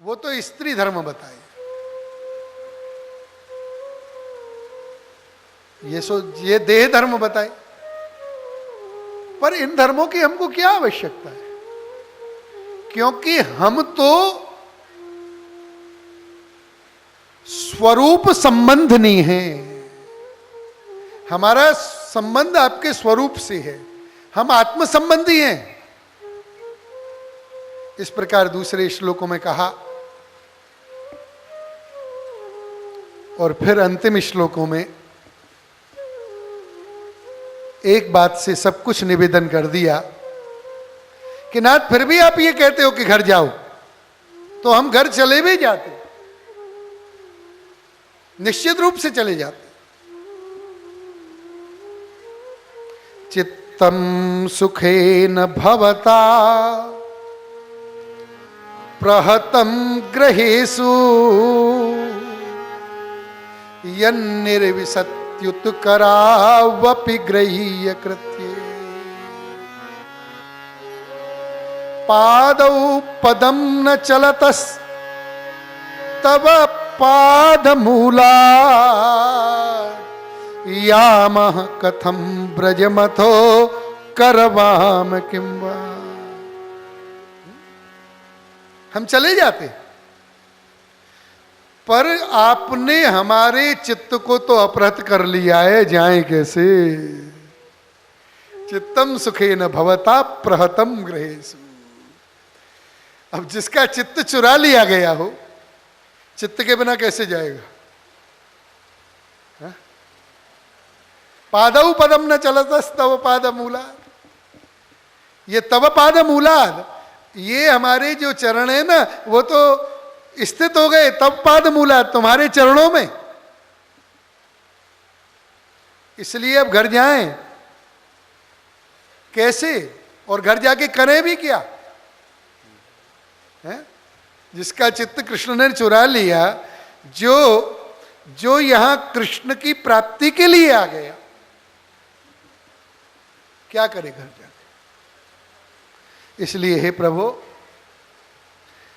वो तो स्त्री धर्म बताए, ये देह धर्म बताए। पर इन धर्मों की हमको क्या आवश्यकता है, क्योंकि हम तो स्वरूप संबंधनी हैं। हमारा संबंध आपके स्वरूप से है, हम आत्म संबंधी हैं। इस प्रकार दूसरे श्लोकों में कहा, और फिर अंतिम श्लोकों में एक बात से सब कुछ निवेदन कर दिया कि नाथ फिर भी आप ये कहते हो कि घर जाओ, तो हम घर चले भी जाते, निश्चित रूप से चले जाते। चित्तम सुखेन भवता प्रहतम ग्रहेषु यन्निर्विशत्युत्करावपि गृह्य कृत्ये पादौ पदं न चलतस्तव पादमूलात् यामः कथं ब्रजमथो करवाम किं वा। हम चले जाते, पर आपने हमारे चित्त को तो अपहृत कर लिया है, जाएं कैसे। चित्तम सुखेन भवता प्रहतम गृहेषु। अब जिसका चित्त चुरा लिया गया हो, चित्त के बिना कैसे जाएगा। पादौ पदम न चलतस तव पाद मूलाद। ये तव पाद मूलाद, ये हमारे जो चरण है ना, वो तो स्थित हो गए तब पाद मूलाद, तुम्हारे चरणों में। इसलिए अब घर जाएं कैसे, और घर जाके करें भी क्या है? जिसका चित्त कृष्ण ने चुरा लिया, जो यहां कृष्ण की प्राप्ति के लिए आ गया, क्या करे घर जाके। इसलिए हे प्रभु,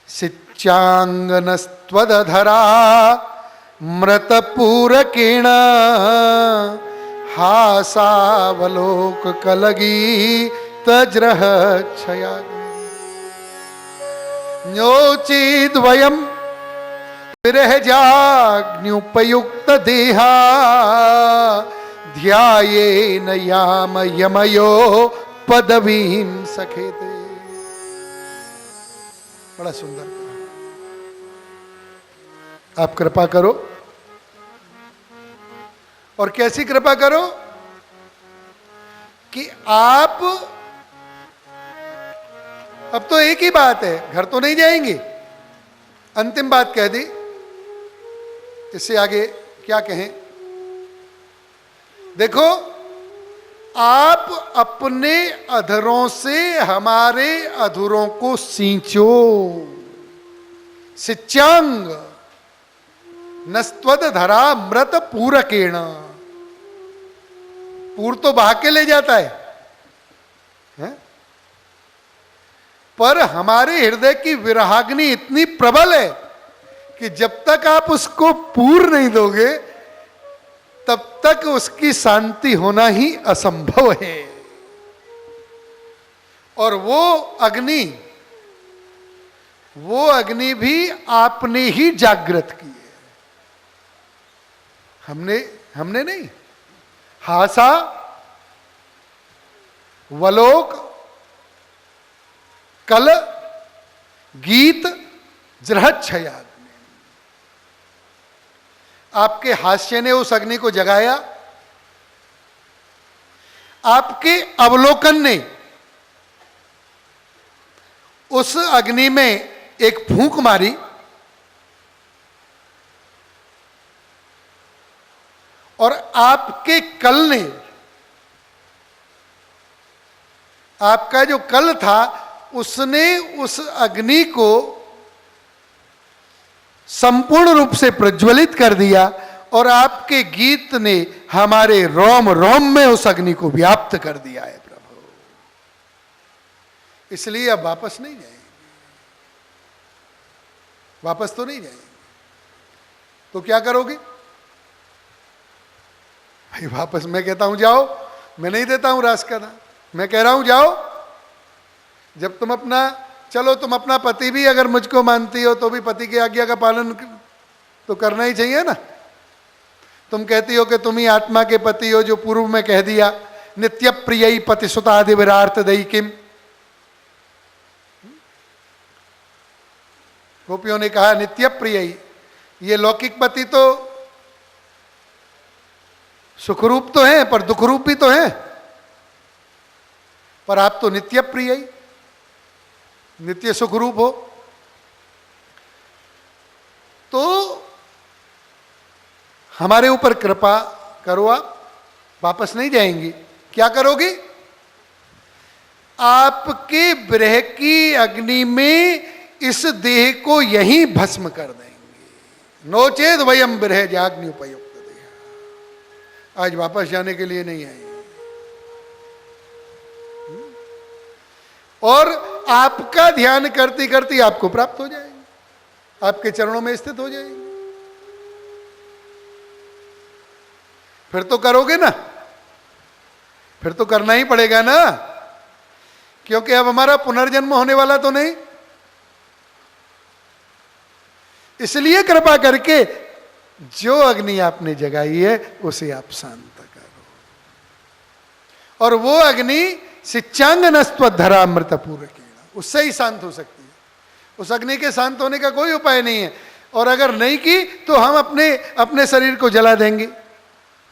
सिच्चांगनस्त्वदधरा मृतपूरकेण हासावलोक कलगी तज्रह छया न्योचिद्वयं विरहजाग्न्युपयुक्त देहा ध्यायेन याम यमयो पदवीं सखेते। बड़ा सुंदर कहा। आप कृपा करो, और कैसी कृपा करो कि आप, अब तो एक ही बात है, घर तो नहीं जाएंगे, अंतिम बात कह दी, इससे आगे क्या कहें। देखो, आप अपने अधरों से हमारे अधरों को सींचो। सिच्चांग नस्त्वद धरा मृत पूरकेण। पूर तो बहा के ले जाता है? पर हमारे हृदय की विरहाग्नि इतनी प्रबल है कि जब तक आप उसको पूर नहीं दोगे, तब तक उसकी शांति होना ही असंभव है। और वो अग्नि भी आपने ही जागृत की है, हमने नहीं। हासा वलोक कल गीत जृहच्छया, आपके हास्य ने उस अग्नि को जगाया, आपके अवलोकन ने उस अग्नि में एक फूंक मारी, और आपके कल ने, आपका जो कल था, उसने उस अग्नि को संपूर्ण रूप से प्रज्वलित कर दिया, और आपके गीत ने हमारे रोम रोम में उस अग्नि को व्याप्त कर दिया है प्रभु। इसलिए अब वापस नहीं जाएंगे। वापस तो नहीं जाएंगे। तो क्या करोगे भाई? वापस मैं कहता हूं जाओ, मैं नहीं देता हूं रास का दान, मैं कह रहा हूं जाओ। जब तुम अपना, चलो तुम अपना पति भी अगर मुझको मानती हो तो भी पति की आज्ञा का पालन तो करना ही चाहिए ना। तुम कहती हो कि तुम ही आत्मा के पति हो, जो पूर्व में कह दिया, नित्य प्रिय पति सुतादि विरार्थ दई किम। गोपियों ने कहा नित्य प्रिय, ये लौकिक पति तो सुखरूप तो है पर दुखरूप भी तो है, पर आप तो नित्य प्रिय, नित्य सुखरूप हो। तो हमारे ऊपर कृपा करो, आप वापस नहीं जाएंगी। क्या करोगी? आपके विरह की अग्नि में इस देह को यहीं भस्म कर देंगे। नोचेद वयम विरह जाग्नि उपयुक्त देह। आज वापस जाने के लिए नहीं आएंगे और आपका ध्यान करती करती आपको प्राप्त हो जाएंगे, आपके चरणों में स्थित हो जाएंगे। फिर तो करोगे ना, फिर तो करना ही पड़ेगा ना, क्योंकि अब हमारा पुनर्जन्म होने वाला तो नहीं। इसलिए कृपा करके जो अग्नि आपने जगाई है उसे आप शांत करो, और वो अग्नि सिच्चांग नस्त्वधरा अमृतपूर्व, उससे ही शांत हो सकती है। उस अग्नि के शांत होने का कोई उपाय नहीं है। और अगर नहीं की तो हम अपने अपने शरीर को जला देंगे,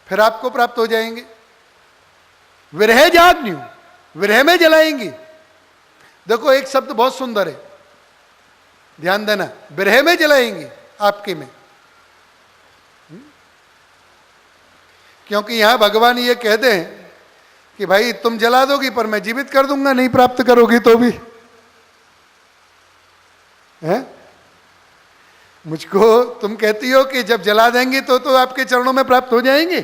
फिर आपको प्राप्त हो जाएंगे। विरह जाग्नि, विरह में जलाएंगी। देखो एक शब्द बहुत सुंदर है, ध्यान देना, विरह में जलाएंगे आपके में। क्योंकि यहां भगवान ये कहते हैं कि भाई तुम जला दोगी पर मैं जीवित कर दूंगा, नहीं प्राप्त करोगी तो भी है। मुझको तुम कहती हो कि जब जला देंगी तो आपके चरणों में प्राप्त हो जाएंगे,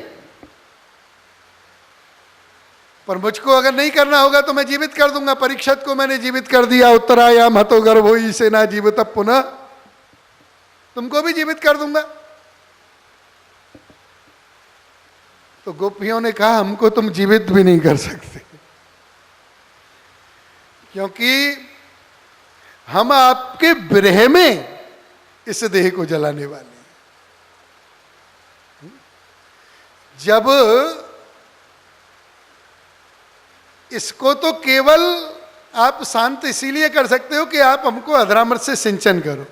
पर मुझको अगर नहीं करना होगा तो मैं जीवित कर दूंगा। परीक्षित को मैंने जीवित कर दिया, उत्तरायाम हतो गर्भो से ना जीवित पुनः, तुमको भी जीवित कर दूंगा। तो गोपियों ने कहा हमको तुम जीवित भी नहीं कर सकते, क्योंकि हम आपके विरह में इस देह को जलाने वाले हैं। जब इसको तो केवल आप शांत इसीलिए कर सकते हो कि आप हमको अधरामृत से सिंचन करो।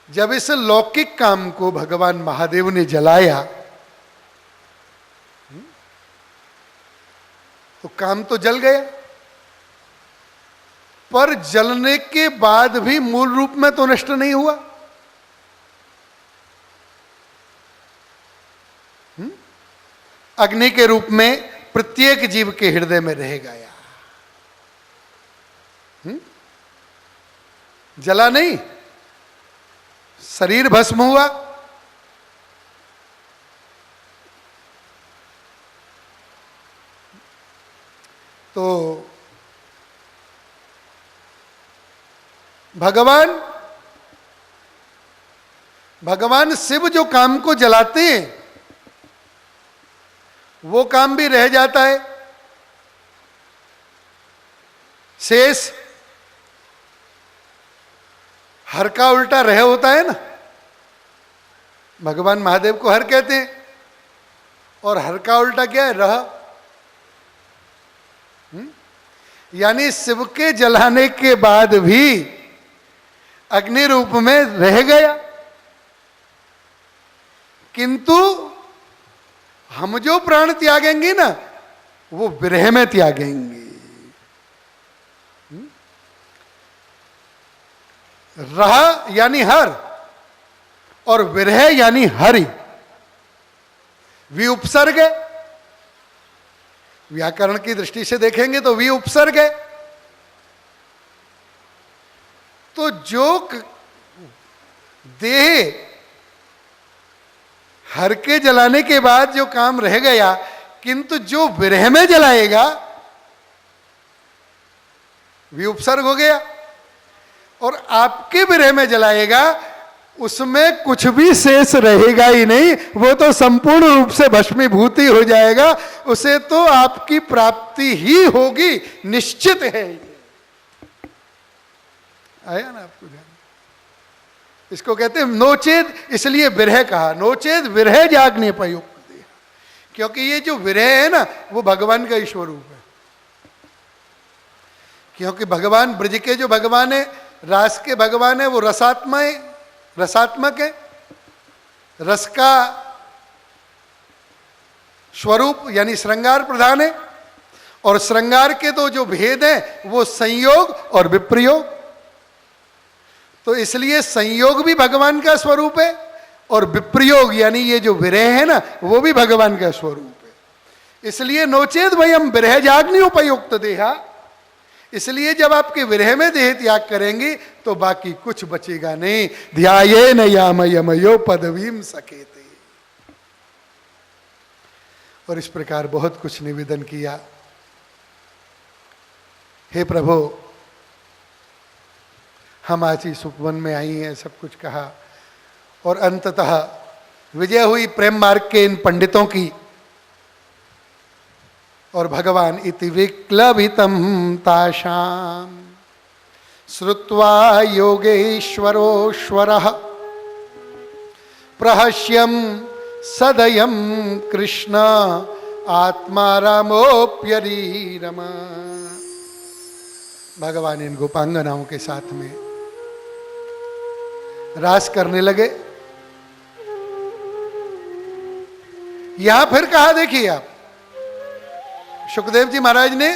जब इस लौकिक काम को भगवान महादेव ने जलाया तो काम तो जल गया, पर जलने के बाद भी मूल रूप में तो नष्ट नहीं हुआ। अग्नि के रूप में प्रत्येक जीव के हृदय में रह गया। जला नहीं, शरीर भस्म हुआ, तो भगवान शिव जो काम को जलाते हैं वो काम भी रह जाता है शेष। हर का उल्टा रह होता है ना, भगवान महादेव को हर कहते हैं, और हर का उल्टा क्या है? रह। यानी शिव के जलाने के बाद भी अग्नि रूप में रह गया, किंतु हम जो प्राण त्यागेंगे ना वो विरह में त्यागेंगे। रह यानी हर, और विरह यानी हरि। विउपसर्ग है, व्याकरण की दृष्टि से देखेंगे तो वी उपसर्ग है। तो जो देह हर के जलाने के बाद जो काम रह गया, किंतु जो विरह में जलाएगा वी उपसर्ग हो गया। और आपके विरह में जलाएगा, उसमें कुछ भी शेष रहेगा ही नहीं, वो तो संपूर्ण रूप से भस्मीभूत ही हो जाएगा, उसे तो आपकी प्राप्ति ही होगी, निश्चित है। आया ना आपको ध्यान? इसको कहते हैं नोचेद, इसलिए विरह कहा, नोचेद विरह जागने प्रयुक्त, क्योंकि ये जो विरह है ना वो भगवान का ईश्वर रूप है। क्योंकि भगवान ब्रज के जो भगवान है, रास के भगवान है, वो रसात्मा है, रसात्मक है, रस का स्वरूप यानी श्रृंगार प्रधान है। और श्रृंगार के तो जो भेद हैं वो संयोग और विप्रयोग, तो इसलिए संयोग भी भगवान का स्वरूप है और विप्रयोग यानी ये जो विरह है ना वो भी भगवान का स्वरूप है। इसलिए नोचेद वयम विरह जाग्नि उपयुक्त देहा, इसलिए जब आपके विरह में देह त्याग करेंगे तो बाकी कुछ बचेगा नहीं। ध्यायेन यामयमयो पदवीम सकेते। और इस प्रकार बहुत कुछ निवेदन किया। हे प्रभु, हम आज इस उपवन में आई हैं, सब कुछ कहा, और अंततः विजय हुई प्रेम मार्ग के इन पंडितों की। और भगवान इति विक्लभितम ताशाम श्रुत्वा योगेश्वरोश्वरः प्रहस्यम सदयम कृष्ण आत्मा रामोप्यरीरम। भगवान इन गोपांगनाओं के साथ में रास करने लगे। यहां फिर कहा, देखिए आप, सुखदेव जी महाराज ने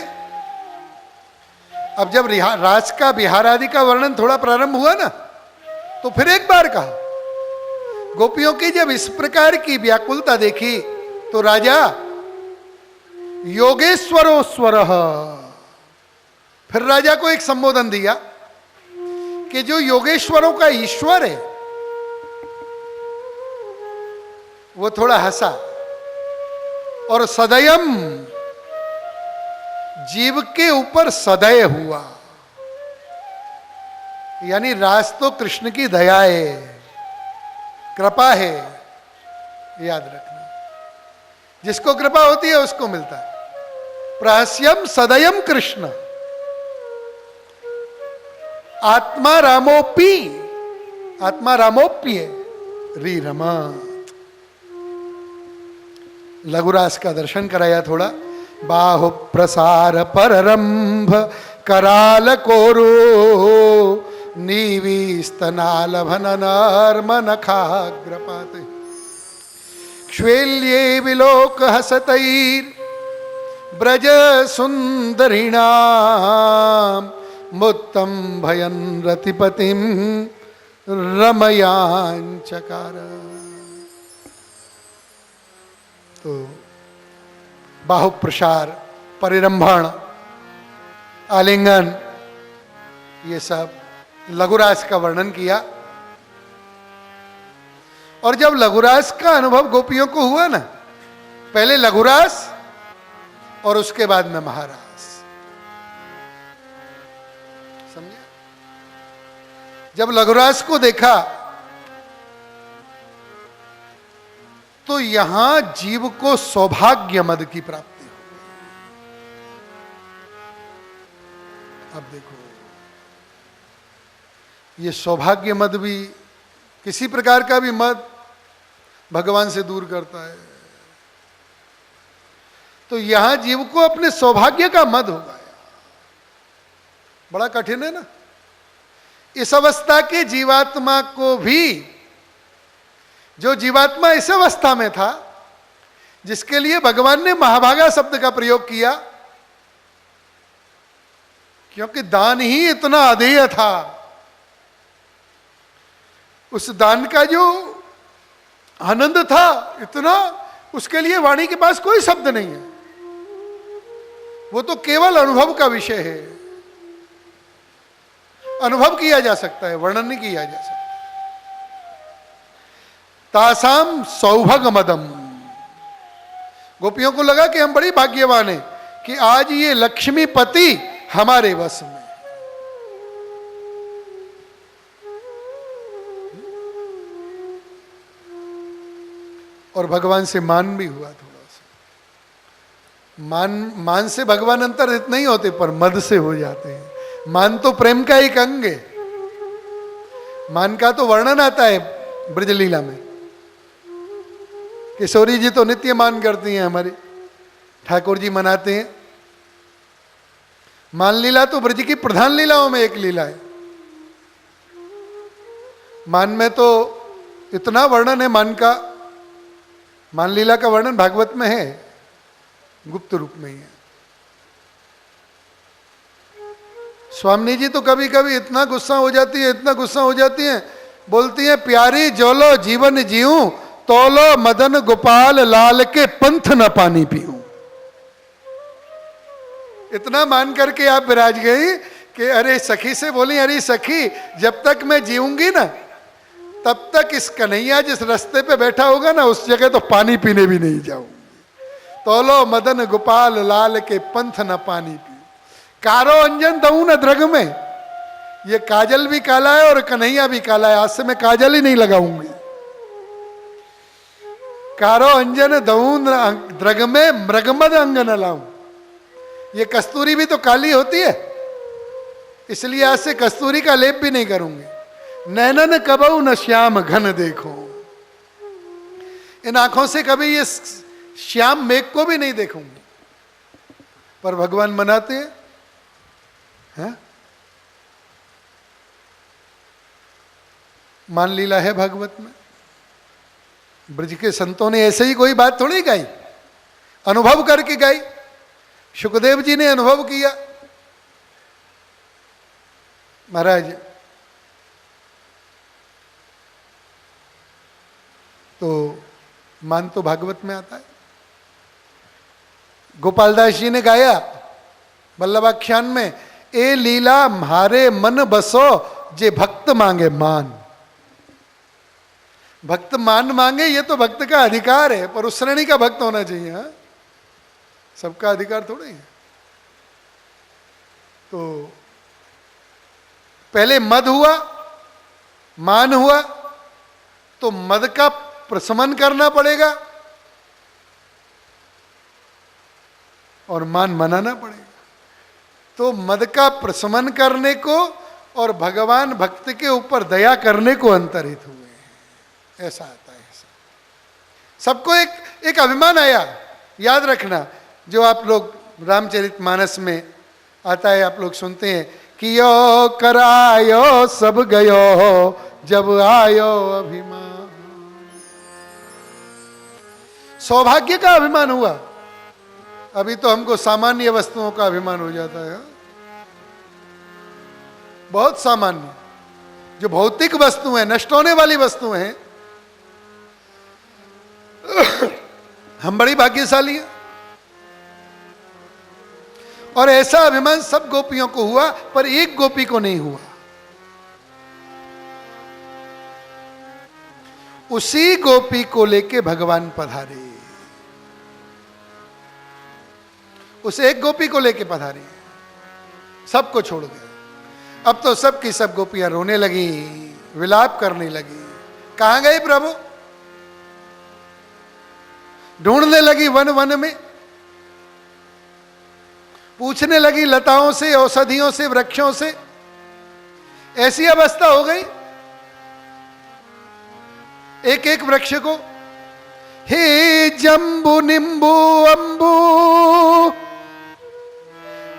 अब जब रास का बिहार आदि का वर्णन थोड़ा प्रारंभ हुआ ना, तो फिर एक बार कहा, गोपियों की जब इस प्रकार की व्याकुलता देखी तो राजा योगेश्वरोस्वर, फिर राजा को एक संबोधन दिया कि जो योगेश्वरों का ईश्वर है वो थोड़ा हंसा, और सदयम जीव के ऊपर सदय हुआ, यानी रास तो कृष्ण की दया है, कृपा है, याद रखना, जिसको कृपा होती है उसको मिलता है। प्रहस्यम सदयम कृष्ण आत्मा रामोपी, आत्मा रामोप्य री रमा। लघुरास का दर्शन कराया थोड़ा। बाहु प्रसार पररंभ कराल कोरो नीवी स्तनाल भननार्म नखाग्रपात क्ष्वेल्ये विलोक हसतैर ब्रज सुंदरिणाम मुत्तम भयन रतिपतिम रमयांचकार। तो बाहु प्रसार, परिरंभण, आलिंगन, ये सब लघुरास का वर्णन किया। और जब लघुरास का अनुभव गोपियों को हुआ ना, पहले लघुरास और उसके बाद में महारास, समझे? जब लघुरास को देखा तो यहां जीव को सौभाग्य मद की प्राप्ति हो। अब देखो, ये सौभाग्य मद भी किसी प्रकार का भी मद भगवान से दूर करता है, तो यहां जीव को अपने सौभाग्य का मद होगा। बड़ा कठिन है ना। इस अवस्था के जीवात्मा को भी, जो जीवात्मा इस अवस्था में था, जिसके लिए भगवान ने महाभागा शब्द का प्रयोग किया, क्योंकि दान ही इतना अधेय था, उस दान का जो आनंद था इतना, उसके लिए वाणी के पास कोई शब्द नहीं है। वो तो केवल अनुभव का विषय है, अनुभव किया जा सकता है, वर्णन नहीं किया जा सकता। तासाम सौभग मदम, गोपियों को लगा कि हम बड़ी भाग्यवान हैं कि आज ये लक्ष्मीपति हमारे वश में। और भगवान से मान भी हुआ थोड़ा सा। मान से भगवान अंतर्हित नहीं होते, पर मद से हो जाते हैं। मान तो प्रेम का एक अंग है। मान का तो वर्णन आता है ब्रजलीला में। किशोरी जी तो नित्य मान करती हैं, हमारी ठाकुर जी मनाते हैं। मान लीला तो ब्रज की प्रधान लीलाओं में एक लीला है। मान में तो इतना वर्णन है मान का। मान लीला का वर्णन भागवत में है, गुप्त रूप में ही है। स्वामी जी तो कभी कभी इतना गुस्सा हो जाती है, इतना गुस्सा हो जाती है, बोलती है प्यारी जोलो जीवन जीऊं, तोलो मदन गोपाल लाल के पंथ न पानी पीऊं। इतना मान करके आप विराज गई कि अरे सखी से बोली, अरे सखी जब तक मैं जीऊंगी ना तब तक इस कन्हैया जिस रास्ते पे बैठा होगा ना उस जगह तो पानी पीने भी नहीं जाऊंगी। तोलो मदन गोपाल लाल के पंथ न पानी पी। कारो अंजन दऊं न द्रग में। ये काजल भी काला है और कन्हैया भी काला है। आज से मैं काजल ही नहीं लगाऊंगी। कारो अंजन दऊं द्रग में मृगमद अंग न लाऊं। ये कस्तूरी भी तो काली होती है, इसलिए आज से कस्तूरी का लेप भी नहीं करूंगी। नैनन कबऊ न श्याम घन देखो। इन आंखों से कभी ये श्याम मेघ को भी नहीं देखूंगी। पर भगवान मनाते हैं। मान लीला है भागवत में। ब्रज के संतों ने ऐसे ही कोई बात थोड़ी गाई, अनुभव करके गाई। सुखदेव जी ने अनुभव किया। महाराज तो मान तो भागवत में आता है। गोपालदास जी ने गाया वल्लभाख्यान में, ए लीला म्हारे मन बसो जे भक्त मांगे मान। भक्त मान मांगे ये तो भक्त का अधिकार है, पर उस श्रेणी का भक्त होना चाहिए। हाँ, सबका अधिकार थोड़ा ही है। तो पहले मद हुआ, मान हुआ, तो मद का प्रशमन करना पड़ेगा और मान मनाना पड़ेगा। तो मद का प्रशमन करने को और भगवान भक्त के ऊपर दया करने को अंतरित हुए। ऐसा आता है। सबको एक अभिमान आया। याद रखना, जो आप लोग रामचरितमानस में आता है, आप लोग सुनते हैं कि यो करायो सब गयो जब आयो अभिमान। सौभाग्य का अभिमान हुआ। अभी तो हमको सामान्य वस्तुओं का अभिमान हो जाता है। बहुत सामान्य, जो भौतिक वस्तु है, नष्ट होने वाली वस्तुएं हैं, हम बड़ी भाग्यशाली हैं। और ऐसा अभिमान सब गोपियों को हुआ, पर एक गोपी को नहीं हुआ। उसी गोपी को लेके भगवान पधारे। उस एक गोपी को लेके पधारे, सबको छोड़ गए। अब तो सबकी सब गोपियां रोने लगी, विलाप करने लगी। कहां गए प्रभु? ढूंढने लगी वन वन में, पूछने लगी लताओं से, औषधियों से, वृक्षों से। ऐसी अवस्था हो गई एक एक वृक्ष को। हे जंबू नींबू अंबू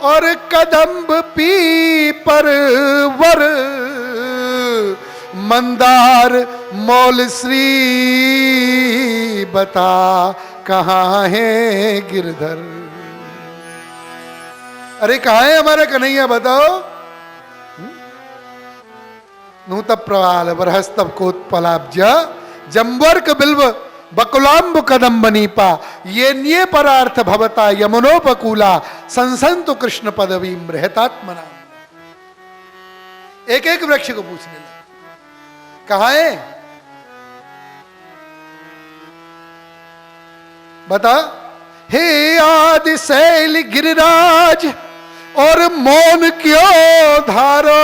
और कदम्ब पीपर वर, मंदार मौल श्री, बता कहाँ है गिरधर। अरे कहाँ है हमारा कन्हैया, बताओ। नूतप प्रवाल बरहस्तव कोत्पलाब्ज, जम्बर्क बिल्व बकुलाम्ब कदम्ब नीपा, ये न्ये परार्थ भवता यमुनोपकूला, संसंतु कृष्ण पदवी रहतात्मना। एक एक वृक्ष को पूछने लगे कहाँ है, बता। हे आदि शैल गिरिराज और मौन क्यों धारो।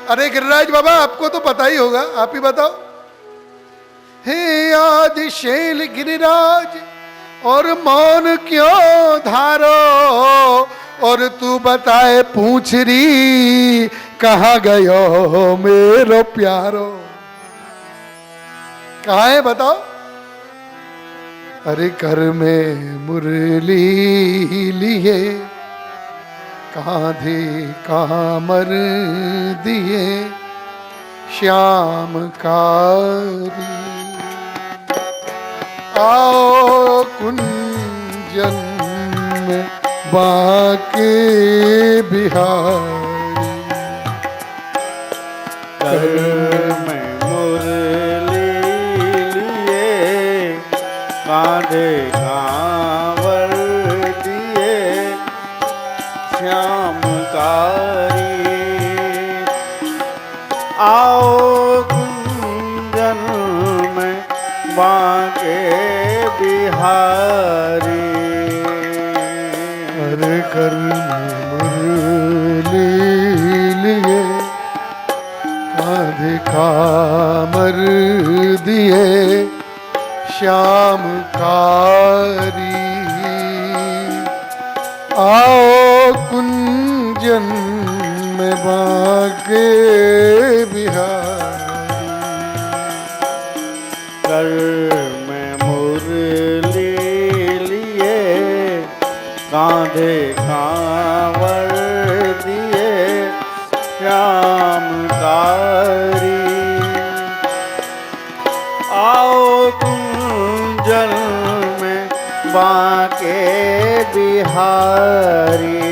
अरे गिरिराज बाबा, आपको तो पता ही होगा, आप ही बताओ। हे आदि शैल गिरिराज, और मौन क्यों धारो, और तू बताए पूछ री कहाँ गयो मेरो प्यारो। कहाँ है बताओ? अरे घर में मुरली लिए, कांधे कामर दिए श्याम कारी। आओ कुंजन में बाके बिहारी, घर में मुरली लिए, कांधे कांवर दिए श्याम कारी। आओ कुंजन में बाके बिहारी। अरे घर में मुरली लिए, कांधे कामर दिए श्याम कारी। आओ कुंजन में बाके बिहारी, कर में मुरली लिए, कांधे कांवर दिए श्याम कारी। आओ कुंजन में बाके बिहारी।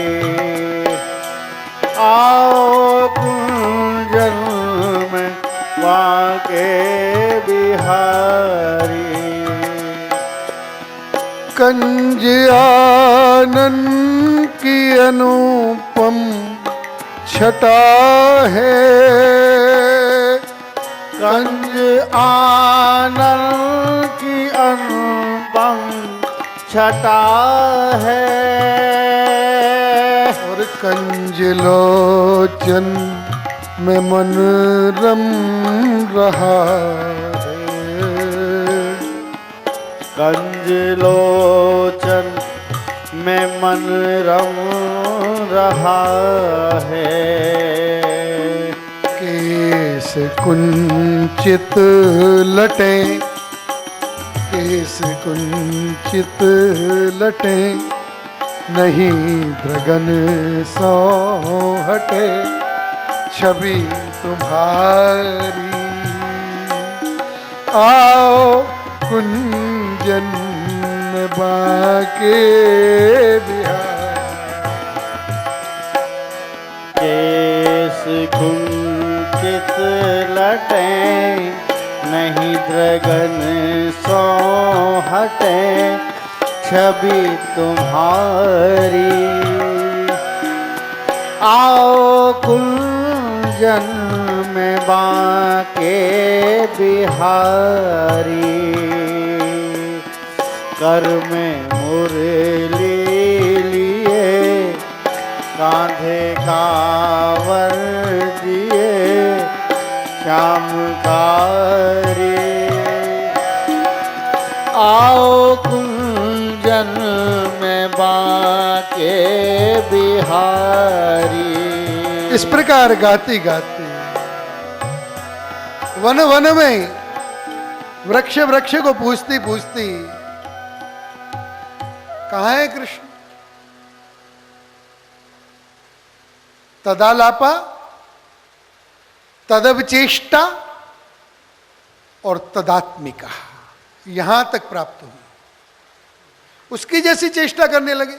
आओ कुंजन में बाके बिहारी। कंज आनंद की अनुपम छटा है, कंज आनंद की अनुपम छटा है, और कंज लोचन में मन रम रहा है। कंज लोचन में मन रम रहा है। केस कुंचित लटे, केस कुंचित लटे, नहीं द्रगन सो हटे छवि तुम्हारी। आओ कुंजन में बाके बिहार, केस कुंचित लटे, नहीं द्रगन सो हटे छवि तुम्हारी। आओ कुंजन में बाके बिहारी। कर में मुरली लिए, कांधे कांवर दिए श्याम कारी। आओ कुंजन में बाके बिहारी। इस प्रकार गाती गाती वन वन में वृक्ष वृक्ष को पूछती पूछती कहाँ है कृष्ण? तदालापा, तदवचेष्टा और तदात्मिका, यहां तक प्राप्त हुई। उसकी जैसी चेष्टा करने लगे।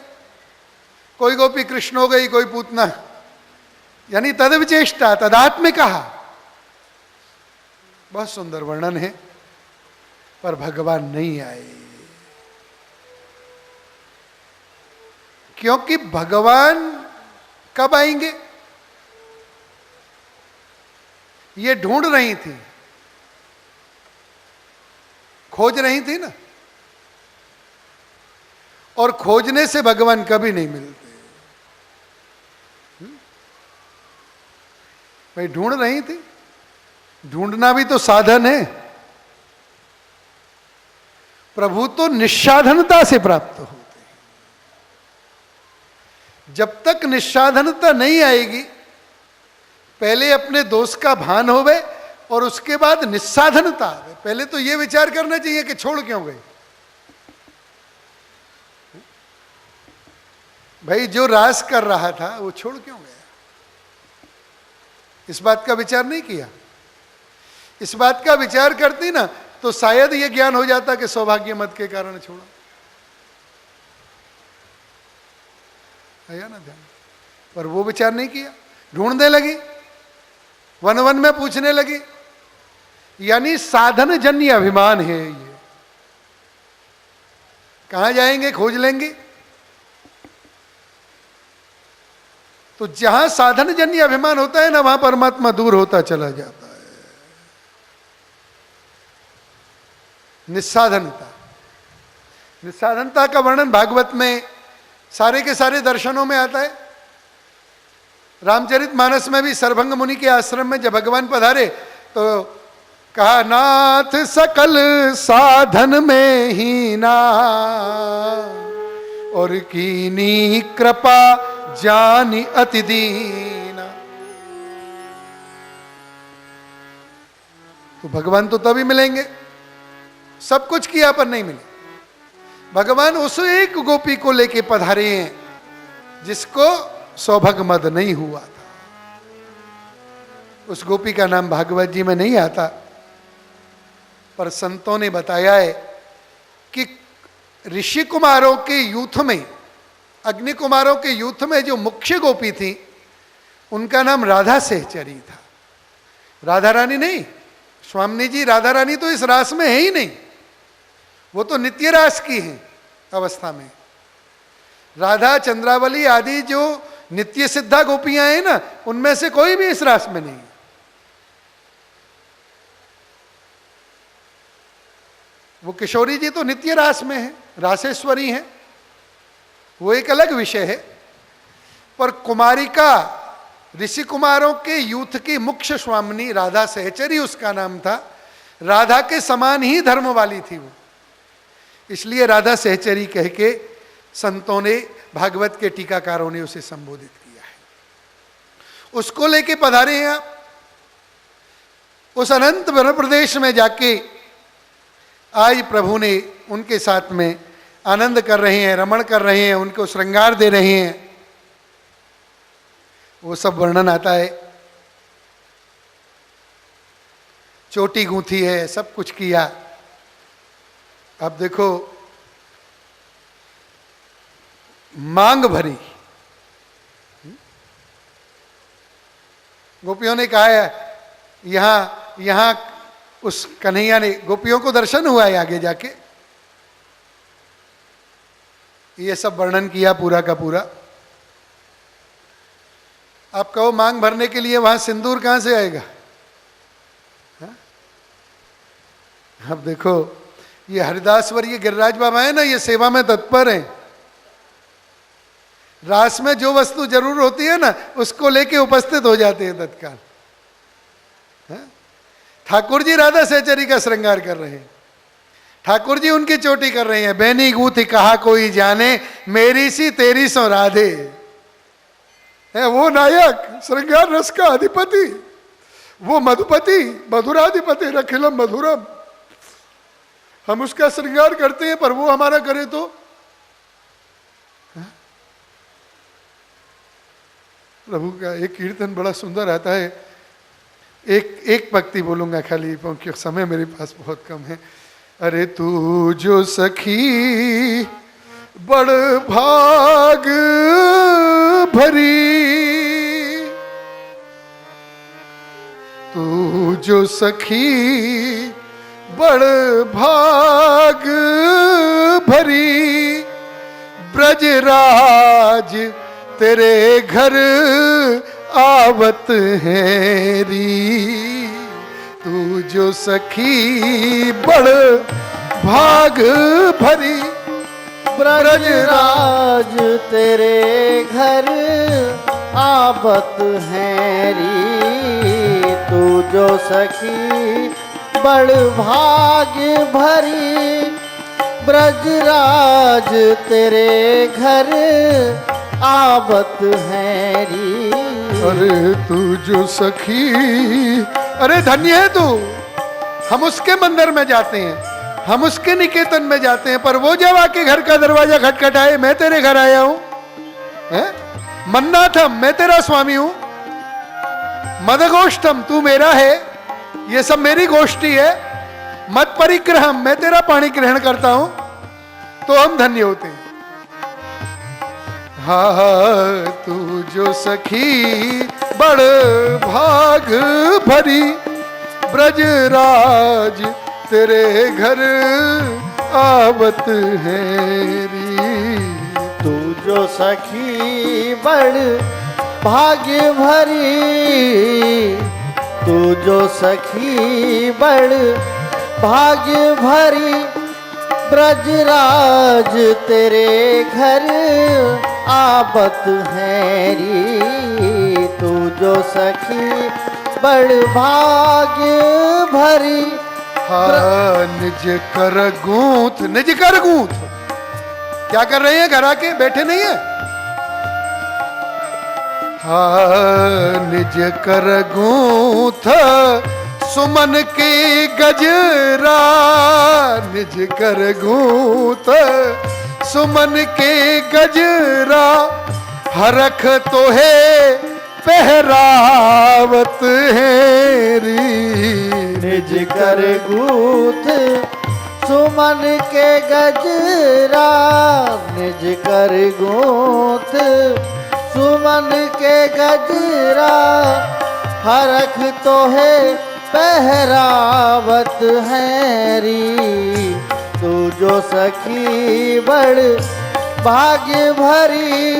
कोई गोपी कृष्ण हो गई, कोई पूतना, यानी तदवचेष्टा तदात्मिका। बहुत सुंदर वर्णन है, पर भगवान नहीं आए, क्योंकि भगवान कब आएंगे ये ढूंढ रही थी, खोज रही थी ना, और खोजने से भगवान कभी नहीं मिलते। भाई ढूंढ रही थी, ढूंढना भी तो साधन है। प्रभु तो निस्साधनता से प्राप्त होते हैं। जब तक निस्साधनता नहीं आएगी, पहले अपने दोष का भान होवे और उसके बाद निस्साधनता आवे। पहले तो ये विचार करना चाहिए कि छोड़ क्यों गए। भाई जो रास कर रहा था वो छोड़ क्यों गया, इस बात का विचार नहीं किया। इस बात का विचार करती ना तो शायद ये ज्ञान हो जाता कि सौभाग्य मत के कारण छोड़ा। आया ना ध्यान, पर वो विचार नहीं किया। ढूंढने लगी, वन वन में पूछने लगी, यानी साधन जन्य अभिमान है ये। कहां जाएंगे, खोज लेंगे। तो जहां साधन जन्य अभिमान होता है ना, वहां परमात्मा दूर होता चला जाता है। निस्साधनता, निस्साधनता का वर्णन भागवत में सारे के सारे दर्शनों में आता है। रामचरितमानस में भी सर्वभंग मुनि के आश्रम में जब भगवान पधारे तो कहा, नाथ सकल साधन में ही ना और कीनी कृपा जानी अति दीना। तो भगवान तो तभी मिलेंगे, सब कुछ किया पर नहीं मिले। भगवान उस एक गोपी को लेके पधारे हैं जिसको सौभाग्य मद नहीं हुआ था। उस गोपी का नाम भागवत जी में नहीं आता, पर संतों ने बताया है कि ऋषि कुमारों के यूथ में, अग्नि कुमारों के यूथ में जो मुख्य गोपी थी उनका नाम राधा सहचरी था। राधा रानी नहीं, स्वामी जी राधा रानी तो इस रास में है ही नहीं, वो तो नित्य रास की हैं अवस्था में। राधा, चंद्रावली आदि जो नित्य सिद्धा गोपियां हैं ना, उनमें से कोई भी इस रास में नहीं। वो किशोरी जी तो नित्य रास में है, रासेश्वरी हैं, वो एक अलग विषय है। पर कुमारिका, ऋषि कुमारों के यूथ की मुख्य स्वामिनी राधा सहचरी उसका नाम था। राधा के समान ही धर्म वाली थी वो, इसलिए राधा सहचरी कह के संतों ने, भागवत के टीकाकारों ने उसे संबोधित किया है। उसको लेके पधारे हैं आप। उस अनंत वन प्रदेश में जाके आज प्रभु ने उनके साथ में आनंद कर रहे हैं, रमण कर रहे हैं, उनको श्रृंगार दे रहे हैं। वो सब वर्णन आता है। चोटी गूंथी है, सब कुछ किया। अब देखो, मांग भरी। गोपियों ने कहा है, यहां उस कन्हैया ने, गोपियों को दर्शन हुआ है आगे जाके, ये सब वर्णन किया पूरा का पूरा। आप कहो मांग भरने के लिए वहां सिंदूर कहां से आएगा? अब देखो, ये हरिदासवर, ये गिरिराज बाबा है ना, ये सेवा में तत्पर हैं। रास में जो वस्तु जरूर होती है ना, उसको लेके उपस्थित हो जाते हैं तत्काल। ठाकुर जी राधा सहचरी का श्रृंगार कर रहे हैं, ठाकुर जी उनकी चोटी कर रहे हैं। बैनी गूथी कहा कोई जाने, मेरी सी तेरी सो राधे। है वो नायक, श्रृंगार रस का अधिपति, वो मधुपति, मधुराधिपति, रखिलम मधुरम। हम उसका श्रृंगार करते हैं, पर वो हमारा करे तो। प्रभु का एक कीर्तन बड़ा सुंदर आता है। एक पंक्ति बोलूंगा खाली, क्योंकि समय मेरे पास बहुत कम है। अरे तू जो सखी बड़ भाग भरी, तू जो सखी बड़ भाग भरी, ब्रजराज तेरे घर आवत है री। तू जो सखी बड़ भाग भरी, ब्रजराज तेरे घर आवत है री। तू जो सखी बड़ भाग भरी, ब्रजराज तेरे घर आवत है री। अरे तू जो सखी, अरे धन्य है तू। हम उसके मंदिर में जाते हैं, हम उसके निकेतन में जाते हैं, पर वो जब आके घर का दरवाजा खटखटाए, मैं तेरे घर आया हूं, मन्नाथम मैं तेरा स्वामी हूं, मदगोष्ठम तू मेरा है, ये सब मेरी गोष्ठी है, मत परिग्रहम मैं तेरा पानी ग्रहण करता हूं, तो हम धन्य होते हैं। हा तू जो सखी बड़ भाग भरी, ब्रजराज तेरे घर आवत है री। तू जो सखी बड़ भाग्य भरी, तू जो सखी बड़ भाग्य भरी, ब्रजराज तेरे घर आवत है री। तू जो सखी बड़ भाग्य भरी। हाँ निज कर गूंथ, निज कर गूंथ। क्या कर रहे हैं घर आके, बैठे नहीं है? हाँ निज कर गूंथ सुमन के गजरा, निज कर गूंथ सुमन के गजरा, हरख तो है पहरावत है री। निज कर गूथ सुमन के गजरा, निज कर गूथ सुमन के गजरा, हरख तो है पहरावत है री। तू जो सखी बड़ भाग्य भरी,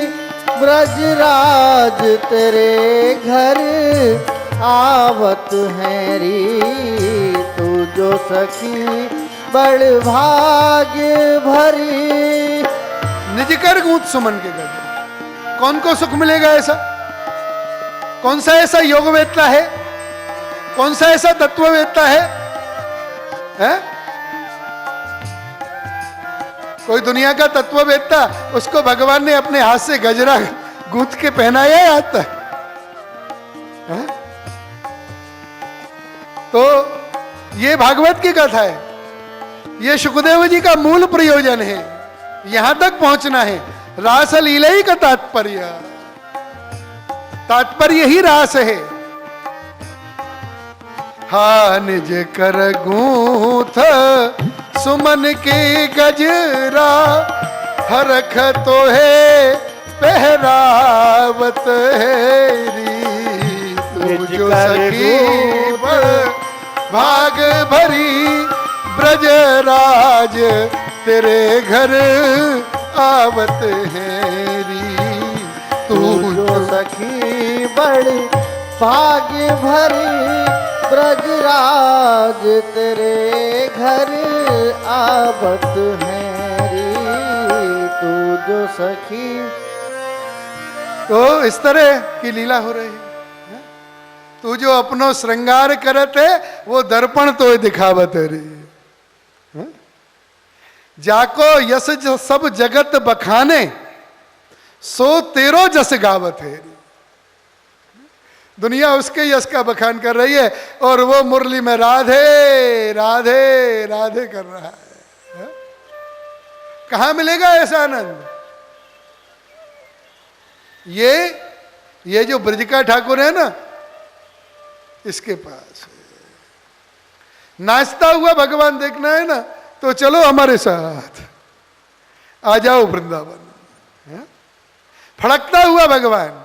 ब्रजराज तेरे घर आवत है री। तू जो सखी बड़ भाग्य भरी। निज कर गूंथ सुमन के गजरे, कौन को सुख मिलेगा ऐसा? कौन सा ऐसा योग वेत्ता है, कौन सा ऐसा तत्व वेत्ता है? कोई दुनिया का तत्व वेत्ता, उसको भगवान ने अपने हाथ से गजरा गूंथ के पहनाया है आज तक? तो ये भागवत की कथा है, ये सुखदेव जी का मूल प्रयोजन है, यहां तक पहुंचना है। रास लीला ही का तात्पर्य, तात्पर्य ही रास है। हा निज कर गूंथ सुमन के गजरा, हरख तो है पहरावत है री। तू जो सखी बड़ भाग भरी, ब्रजराज तेरे घर आवत है री। तू जो सखी बड़ भाग्य भरी, ब्रजराज तेरे घर आवत है री। तू जो सखी। तो इस तरह की लीला हो रही है। तू जो अपनो श्रृंगार करत है, वो दर्पण तो दिखावत है रे। जाको यश सब जगत बखाने, सो तेरो जस गावत है। दुनिया उसके यश का बखान कर रही है और वो मुरली में राधे राधे राधे कर रहा है। कहां मिलेगा ऐसा आनंद? ये जो ब्रज का ठाकुर है ना, इसके पास है। नाचता हुआ भगवान देखना है ना, तो चलो हमारे साथ, आ जाओ वृंदावन। फड़कता हुआ भगवान,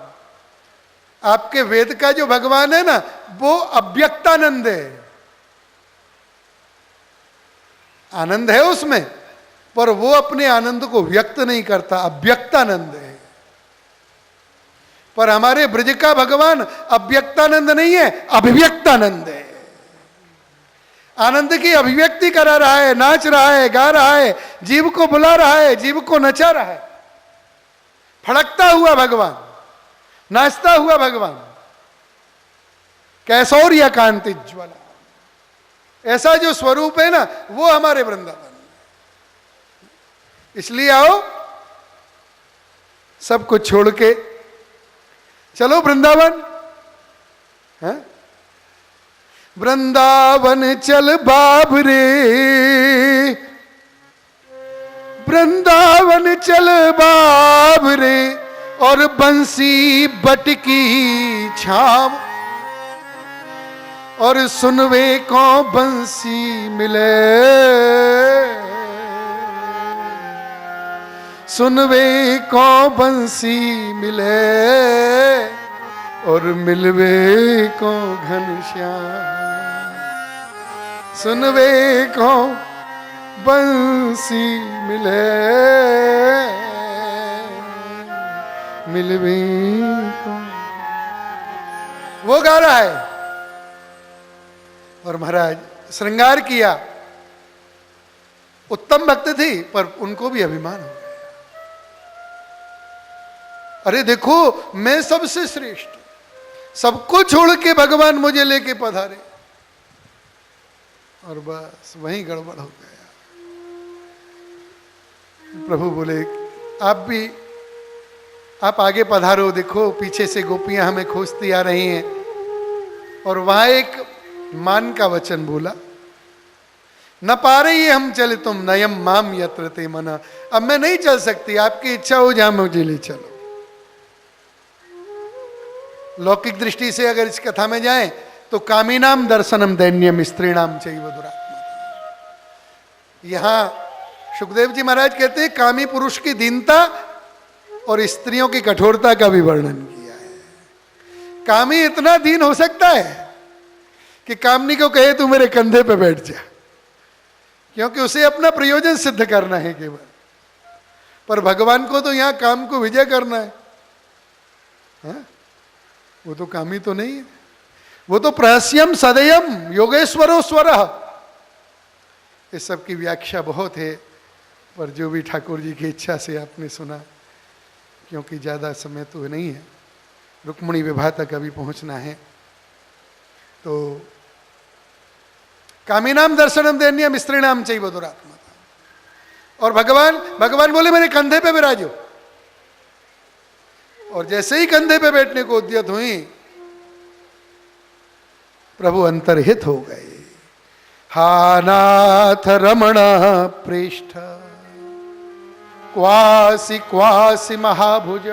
आपके वेद का जो भगवान है ना, वो अव्यक्तानंद है। आनंद है उसमें, पर वो अपने आनंद को व्यक्त नहीं करता, अव्यक्तानंद है। पर हमारे ब्रज का भगवान अव्यक्तानंद नहीं है, अभिव्यक्तानंद है। आनंद की अभिव्यक्ति करा रहा है, नाच रहा है, गा रहा है, जीव को बुला रहा है, जीव को नचा रहा है। फड़कता हुआ भगवान, नाचता हुआ भगवान, कैसौर्य कांति ज्वाला, ऐसा जो स्वरूप है ना, वो हमारे वृंदावन। इसलिए आओ सब कुछ छोड़ के चलो वृंदावन। हाँ? वृंदावन चल बाबरे, वृंदावन चल बाबरे, और बंसी बटकी छाव, और सुनवे को बंसी मिले, सुनवे को बंसी मिले, और मिलवे को घनश्याम, सुनवे को बंसी मिले, मिलवे को। वो गा रहा है और महाराज श्रृंगार किया। उत्तम भक्त थी पर उनको भी अभिमान हो गया। अरे देखो मैं सबसे श्रेष्ठ, सबको छोड़ के भगवान मुझे लेके पधारे, और बस वहीं गड़बड़ हो गया। प्रभु बोले आप आगे पधारो, देखो पीछे से गोपियां हमें खोजती आ रही हैं। और वहां एक मान का वचन बोला, न पा रही है हम चले तुम नयम माम यत्र ते मना। अब मैं नहीं चल सकती, आपकी इच्छा हो जहां मुझे ले चलो। लौकिक दृष्टि से अगर इस कथा में जाएं तो कामीनाम दर्शनम दैन्यम स्त्रीणाम चैव दुरात्मा। यहां सुखदेव जी महाराज कहते हैं कामी पुरुष की दीनता और स्त्रियों की कठोरता का भी वर्णन किया है। कामी इतना दीन हो सकता है कि कामनी को कहे तू मेरे कंधे पे बैठ जा, क्योंकि उसे अपना प्रयोजन सिद्ध करना है केवल। पर भगवान को तो यहां काम को विजय करना है। हाँ? वो तो कामी तो नहीं है, वो तो प्रहस्यम सदयम योगेश्वरो स्वर। इस सब की व्याख्या बहुत है, पर जो भी ठाकुर जी की इच्छा से आपने सुना, क्योंकि ज़्यादा समय तो नहीं है, रुक्मिणी विवाह तक अभी पहुंचना है। तो कामीनाम दर्शनम दैन्यम स्त्रीणाम चैव दुरात्मा। और भगवान बोले मेरे कंधे पे विराजो। और जैसे ही कंधे पे बैठने को उद्यत हुई, प्रभु अंतर्हित हो गए। हा नाथ रमण प्रेष्ठ क्वासी क्वासी महाभुज,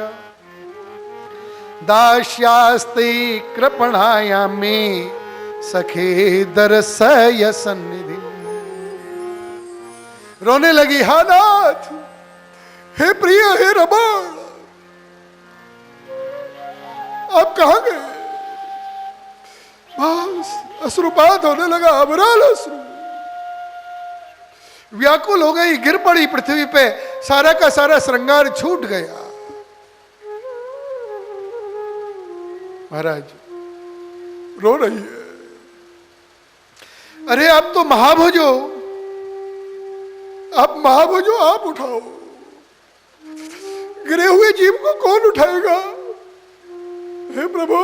दास्यास्ते कृपणायामे सखे दर्शय सन्निधि। रोने लगी, हा नाथ, हे प्रिय, हे रमण, आप कहां गए? बस अश्रुपात होने लगा, अबराल अश्रु। व्याकुल हो गई, गिर पड़ी पृथ्वी पे, सारा का सारा श्रृंगार छूट गया। महाराज रो रही है। अरे आप तो महाभुज हो, आप महाभुज हो, आप उठाओ। गिरे हुए जीव को कौन उठाएगा? हे प्रभु,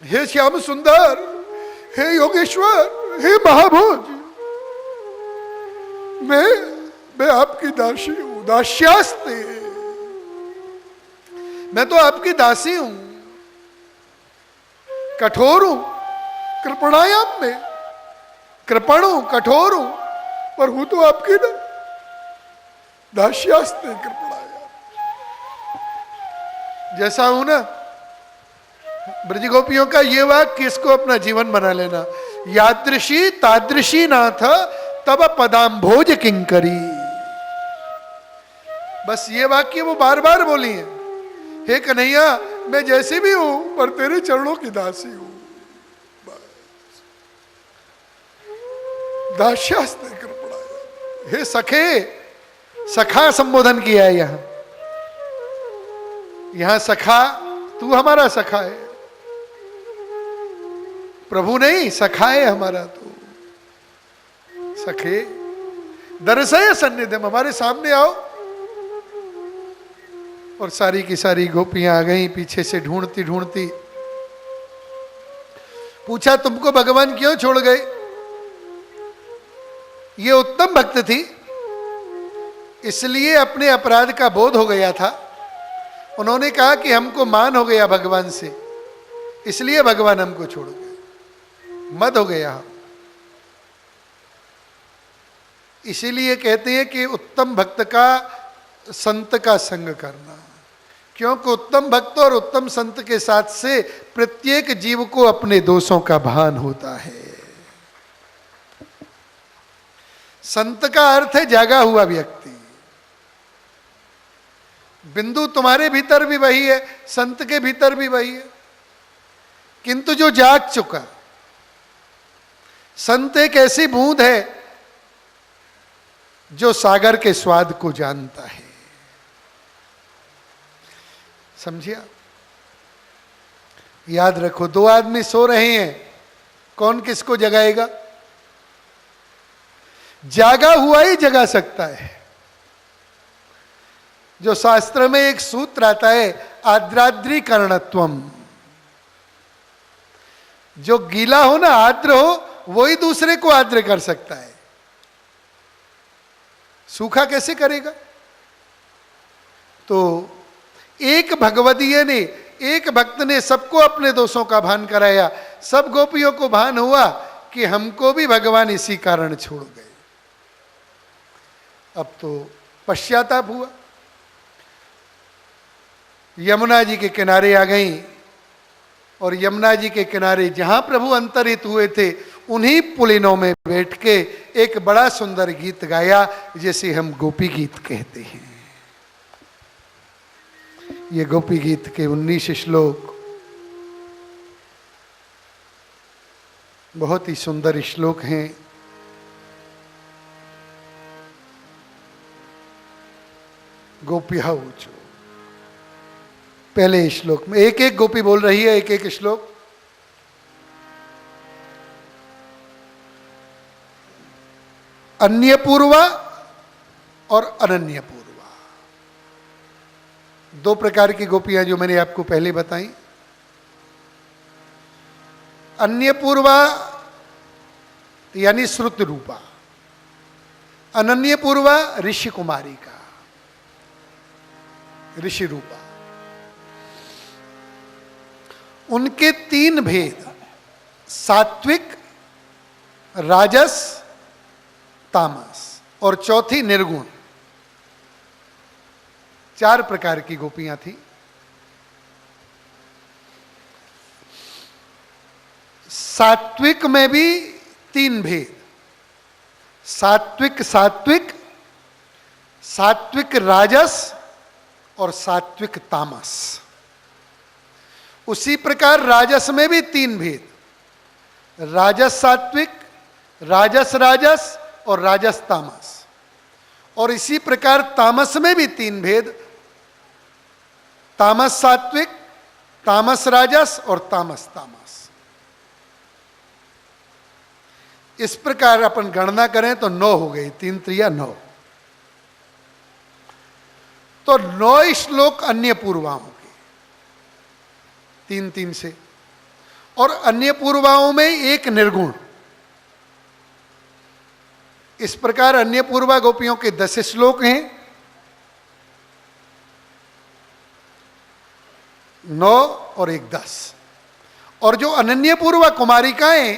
हे श्याम सुंदर, हे योगेश्वर, हे महाभोज, मैं आपकी दासी हूं, दास्यास्ते। मैं तो आपकी दासी हूं, कठोर हूं, कृपणायाम में कृपण हूं, कठोर हूं, पर हूं तो आपकी ना, दास्यास्ते कृपणायाम। जैसा हूं ना, ब्रज गोपियों का ये वाक्य, इसको अपना जीवन बना लेना। यादृशी तादृशी नाथ तब पदाम्भोज किंकरी। बस ये वाक्य वो बार बार बोली है। हे कन्हैया, मैं जैसी भी हूं पर तेरे चरणों की दासी हूं। दास्यास्ते कृपणायाम। हे सखे, सखा संबोधन किया है यहां सखा, तू हमारा सखा है। प्रभु नहीं, सखा है हमारा तू। सखे दर्शय सन्निधिम, हमारे सामने आओ। और सारी की सारी गोपियां आ गई पीछे से ढूंढती ढूंढती। पूछा, तुमको भगवान क्यों छोड़ गए? ये उत्तम भक्त थी, इसलिए अपने अपराध का बोध हो गया था। उन्होंने कहा कि हमको मान हो गया भगवान से, इसलिए भगवान हमको छोड़ गए, मद हो गया हम। इसीलिए कहते हैं कि उत्तम भक्त का संत का संग करना, क्योंकि उत्तम भक्त और उत्तम संत के साथ से प्रत्येक जीव को अपने दोषों का भान होता है। संत का अर्थ है जागा हुआ व्यक्ति। बिंदु तुम्हारे भीतर भी वही है, संत के भीतर भी वही है, किंतु जो जाग चुका। संत एक ऐसी बूंद है जो सागर के स्वाद को जानता है। समझिए, याद रखो, दो आदमी सो रहे हैं, कौन किसको जगाएगा? जागा हुआ ही जगा सकता है। जो शास्त्र में एक सूत्र आता है, आद्राद्रीकरणत्वम। जो गीला हो ना, आर्द्र हो, वही दूसरे को आर्द्र कर सकता है। सूखा कैसे करेगा? तो एक भगवदीय ने, एक भक्त ने सबको अपने दोषों का भान कराया। सब गोपियों को भान हुआ कि हमको भी भगवान इसी कारण छोड़ गए। अब तो पश्चाताप हुआ। यमुना जी के किनारे आ गई और यमुना जी के किनारे जहां प्रभु अंतरित हुए थे, उन्हीं पुलिनों में बैठ के एक बड़ा सुंदर गीत गाया, जिसे हम गोपी गीत कहते हैं। ये गोपी गीत के 19 श्लोक बहुत ही सुंदर श्लोक हैं। गोपिया ऊंचो, पहले श्लोक में एक एक गोपी बोल रही है, एक एक श्लोक। अन्य पूर्वा और अनन्य पूर्वा, दो प्रकार की गोपियां जो मैंने आपको पहले बताई। अन्य पूर्वा यानी श्रुत रूपा, अनन्य पूर्वा ऋषि कुमारी का, ऋषि रूपा। उनके 3 भेद, सात्विक, राजस, तामस और चौथी निर्गुण। 4 प्रकार की गोपियां थी। सात्विक में भी 3 भेद, सात्विक सात्विक, सात्विक राजस और सात्विक तामस। उसी प्रकार राजस में भी 3 भेद, राजस सात्विक, राजस राजस और राजस तामस। और इसी प्रकार तामस में भी 3 भेद, तामस सात्विक, तामस राजस और तामस तामस। इस प्रकार अपन गणना करें तो 9 हो गई, 3 3 9। तो 9 श्लोक अन्य पूर्वाओं के, 3 3 से, और अन्य पूर्वाओं में 1 निर्गुण। इस प्रकार अन्य पूर्वा गोपियों के 10 श्लोक हैं, 9 और 1 10। और जो अनन्य पूर्वा कुमारिकाएं,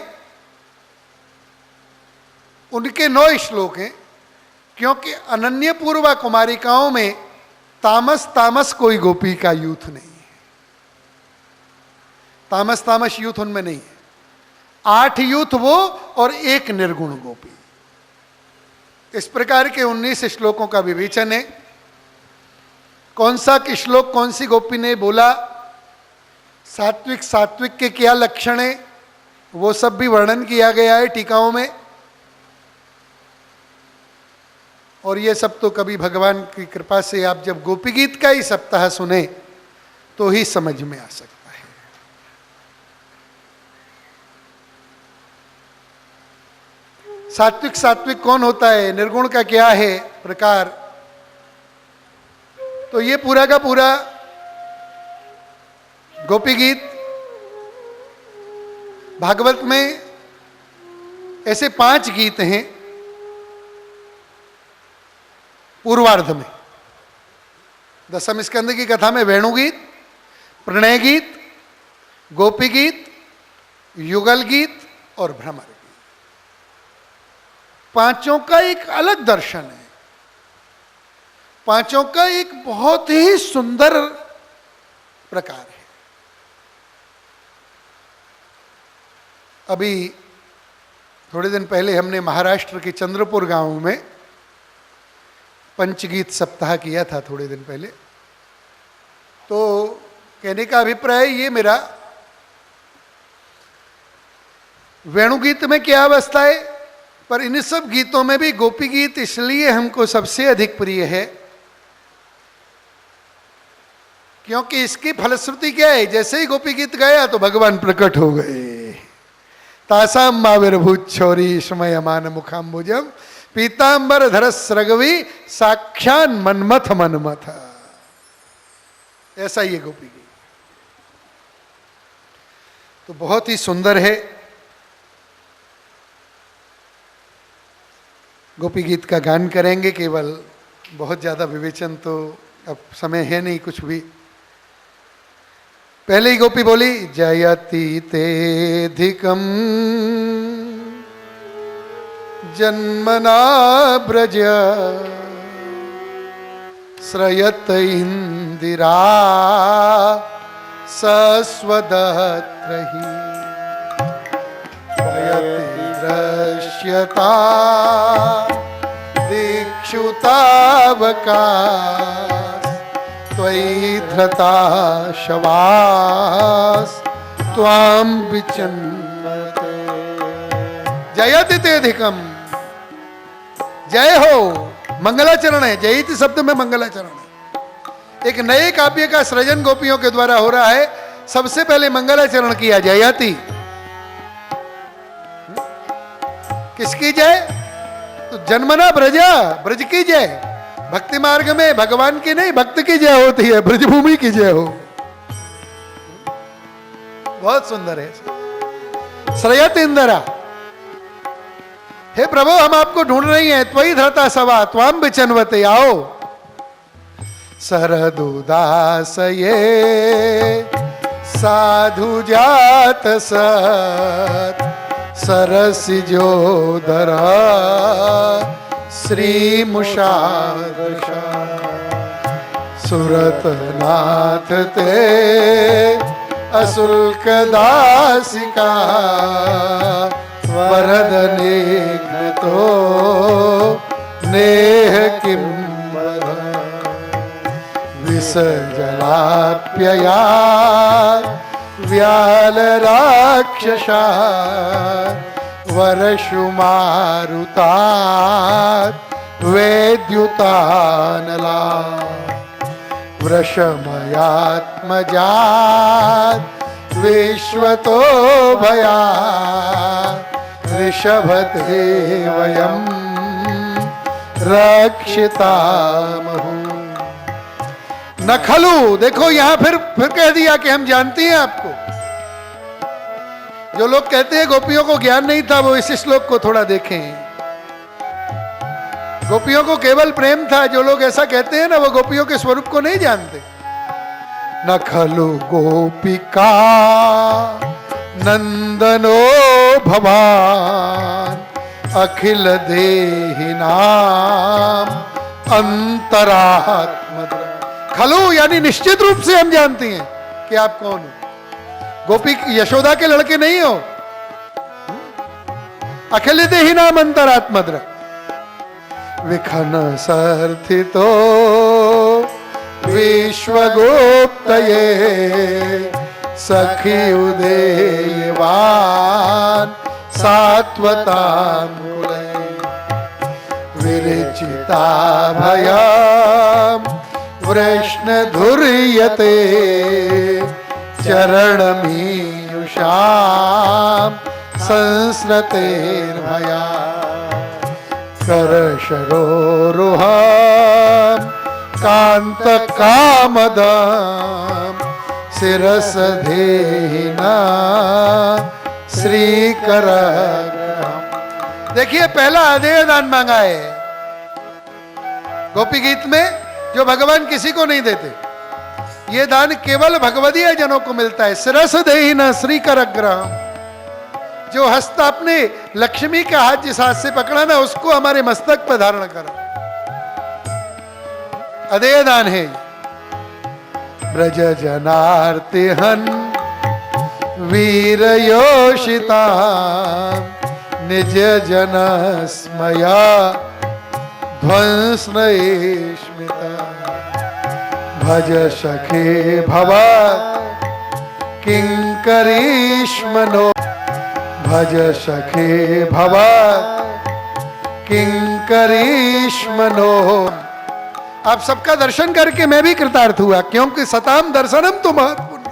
उनके 9 श्लोक हैं, क्योंकि अनन्य पूर्वा कुमारिकाओं में तामस तामस कोई गोपी का यूथ नहीं है। तामस तामस यूथ उनमें नहीं है। 8 यूथ वो और 1 निर्गुण गोपी। इस प्रकार के 19 श्लोकों का विवेचन है। कौन सा श्लोक कौन सी गोपी ने बोला, सात्विक सात्विक के क्या लक्षण है, वो सब भी वर्णन किया गया है टीकाओं में। और ये सब तो कभी भगवान की कृपा से आप जब गोपी गीत का ही सप्ताह सुने तो ही समझ में आ सकता है। सात्विक सात्विक कौन होता है, निर्गुण का क्या है प्रकार, तो ये पूरा का पूरा गोपी गीत भागवत में ऐसे 5 गीत हैं पूर्वार्ध में। दसम स्कंद की कथा में वेणुगीत, प्रणय गीत, गोपी गीत, युगल गीत और भ्रमर गीत, पांचों का एक अलग दर्शन है, पांचों का एक बहुत ही सुंदर प्रकार है। अभी थोड़े दिन पहले हमने महाराष्ट्र के चंद्रपुर गांव में पंचगीत सप्ताह किया था थोड़े दिन पहले। तो कहने का अभिप्राय ये मेरा, वेणुगीत में क्या अवस्था है, पर इन सब गीतों में भी गोपी गीत इसलिए हमको सबसे अधिक प्रिय है क्योंकि इसकी फलश्रुति क्या है, जैसे ही गोपी गीत गाया तो भगवान प्रकट हो गए। तासाम माविर्भूत छोरी समय मान मुखाम्बुजम पीतांबर धरस रगवी साक्षान मनमथ मनमथ, ऐसा ये गोपी गीत तो बहुत ही सुंदर है। गोपी गीत का गान करेंगे, केवल बहुत ज्यादा विवेचन तो अब समय है नहीं कुछ भी। पहले ही गोपी बोली, जयति तेधिकम जन्मना ब्रज श्रयत इंदिरा सस्वदत्रहि जयति दृश्यता दीक्षुतावका त्वयि धृता शवास त्वां विचिन्वते। जयति तेधिकम, जय हो, मंगलाचरण है, जयति शब्द में मंगलाचरण है। एक नए काव्य का सृजन गोपियों के द्वारा हो रहा है। सबसे पहले मंगलाचरण किया, जयति। किसकी जय? तो जन्मना ब्रजा, ब्रज की जय। भक्ति मार्ग में भगवान की नहीं, भक्त की जय होती है, ब्रजभूमि की जय हो। बहुत सुंदर है। श्रयत इंदिरा, हे प्रभु हम आपको ढूंढ रही हैं, त्वयि धृता सवा त्वाम विचन्वते, आओ। सरदुदासये साधु जात सत सरसिजोदरा श्री मुषादशा सुरतनाथ ते अशुल्क दासिका वरदने तो नेह किम विसजलाप्यया व्याल राक्षसा वरशुमारुता वेद्युतानला वृषमयात्मजात विश्वतो भया ऋषभते वयम रक्षितामहु। नखलु, देखो यहां फिर कह दिया कि हम जानती हैं आपको। जो लोग कहते हैं गोपियों को ज्ञान नहीं था, वो इस श्लोक को थोड़ा देखें। गोपियों को केवल प्रेम था। जो लोग ऐसा कहते हैं ना, वो गोपियों के स्वरूप को नहीं जानते। नखलु गोपिका नंदनो भवान अखिल देहिनाम अंतरात्मद्र। खलु यानी निश्चित रूप से हम जानती हैं कि आप कौन हो। गोपी यशोदा के लड़के नहीं हो। अखिल देहिनाम अंतरात्मद्र विखन सर्थितो विश्वगुप्तये सखी उदेयवान सात्वतांकुले विरचिता भयम वृष्ण धुर्यते चरणमीयुषाम संस्रतेर्भया करशरोरुहम कांत कामदम शिरस धेना श्रीकर। देखिए पहला अधेय दान मांगा है। गोपी गीत में जो भगवान किसी को नहीं देते। ये दान केवल भगवदीय जनों को मिलता है। सिरस देहि न श्री कर अग्रहम, जो हस्त आपने लक्ष्मी का हाथ जिस हाथ से पकड़ा ना, उसको हमारे मस्तक पर धारण करा, अदेय दान है। ब्रज जनार्ति हन वीर योषिता निज जन स्मया ध्वंस स्मिता, भज सखे भवा किंकरीष्मनो, भज सखे भवा किंकरीष्मनो। आप सबका दर्शन करके मैं भी कृतार्थ हुआ, क्योंकि सताम दर्शनम तो महत्पुण्य,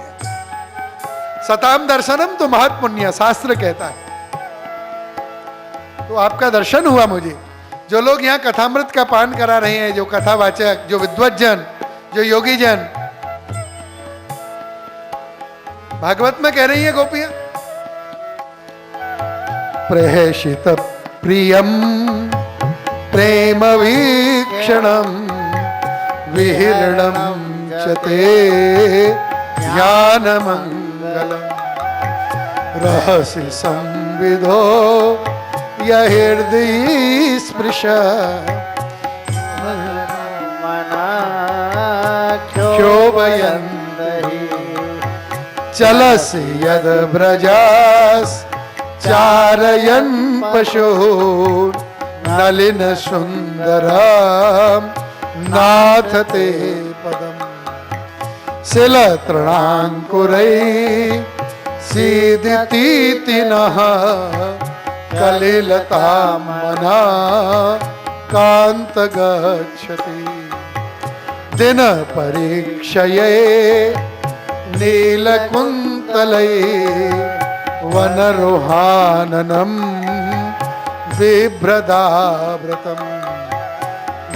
सताम दर्शनम तो महत्पुण्य शास्त्र कहता है। तो आपका दर्शन हुआ मुझे। जो लोग यहाँ कथामृत का पान करा रहे हैं, जो कथावाचक, जो विद्वज्जन, जो योगी जन, भागवत में कह रही है गोपियां, प्रेषित प्रियम प्रेम वीक्षणम विहरणम चते ज्ञान मंगलम, रहस्य संविदो यहृदय स्पृश, क्षोभयन्ति चलस यद ब्रजास चारयन् पशु, नलिन सुंदरम नाथ ते पदम, शिल तृणांकुरै सीदितीतिनः, कलिलता मना कांत गच्छति, दिन परीक्षये नीलकुंतलये वनरोहाननम बिभ्रदाव्रतम,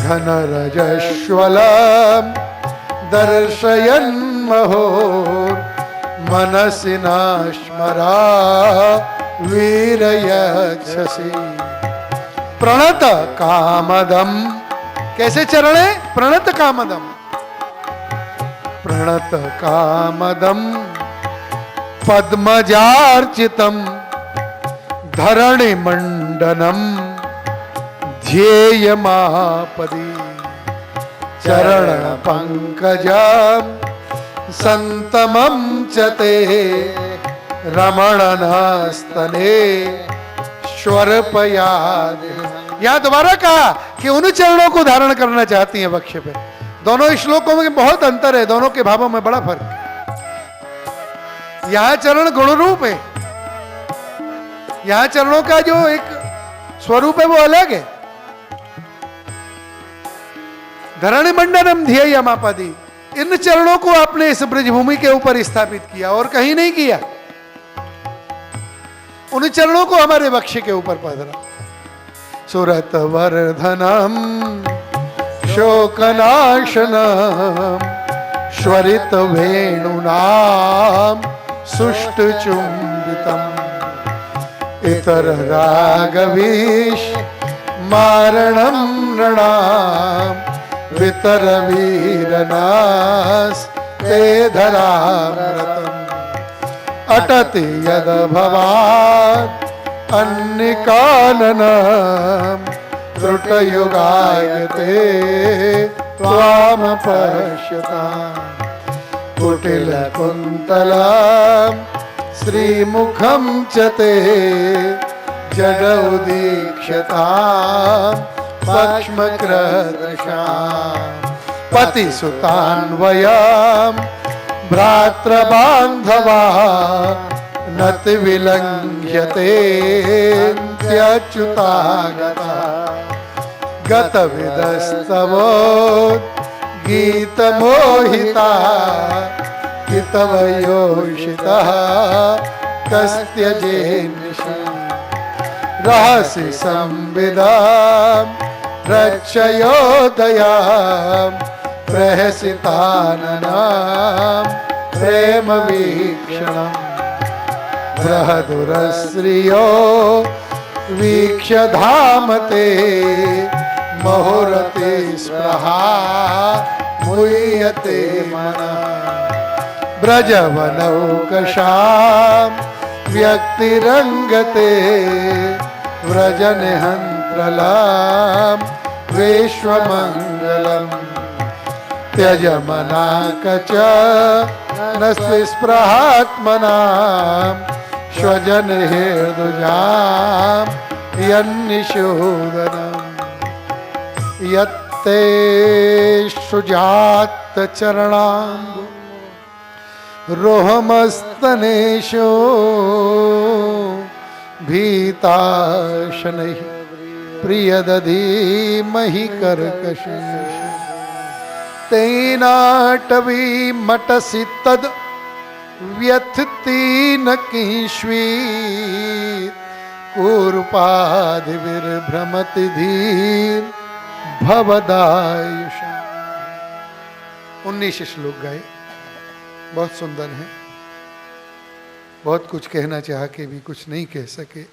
घनरजश्वलं दर्शयन् महो मनसि नाश्मरा वीरयच्छसि, प्रणत कामदम, कैसे चरण है? प्रणत कामदम, प्रणत कामदम पद्मजार्चितम धरणि मंडनम ध्येयमापदी, चरण पंकजम संतमं चते रमणनस्तने स्वरपयाद। यहां दोबारा कहा कि उन चरणों को धारण करना चाहती हैं वक्ष पे। दोनों श्लोकों में बहुत अंतर है, दोनों के भावों में बड़ा फर्क है। यहां चरण गुण रूप है, यहां चरणों का जो एक स्वरूप है वो अलग है। धरणि मंडनम ध्येयमापदी, इन चरणों को आपने इस ब्रजभूमि के ऊपर स्थापित किया और कहीं नहीं किया। उन चरणों को हमारे वक्ष के ऊपर पधरा। सुरत वर्धनम शोकनाशनम स्वरित वेणुनाम सुष्ट चुंबितम, इतर रागवीश मारणम नृणाम वितर वीरनास ते धरामृतम, अटति यद भवान अन्निकाननम त्रुटयुगायते त्वाम पश्यताम, कुटिल कुंतलम श्रीमुखम चते जडौदीक्षताम पक्ष्मकृदशाम, पतिसुतान्वयम् भ्रातृबान्धवा नति विलङ्घ्यते त्यच्युतागता, गतविदस्तवो गीतमोहिता हितवयोषितः कस्त्यजेन्निशि, रहसि संविदां रक्षयोदयां प्रहसिताननां प्रेम वीक्षणम्, बृहदुरश्रियो वीक्ष्य धामते मुहुरते स्पृहा मुह्यते मनः ब्रजवनौकशां व्यक्तिरङ्गते व्रजनिहन्त्रलां विश्वमङ्गलम् त्यजमनाकच न स्पृहात्मनां स्वजनहृदयां यन्निषूदनम् यत्ते सुजातचरणाम्बु रोहमस्तनेषु भीताशनैः प्रियदधीमहि कर्कशेषु तेनाटवी मटसि तद व्यथति न किंश्वीत कूर्पादिर्भ्रमति धीर भवदायुषा। 19 श्लोक गाए, बहुत सुंदर हैं। बहुत कुछ कहना चाह के भी कुछ नहीं कह सके,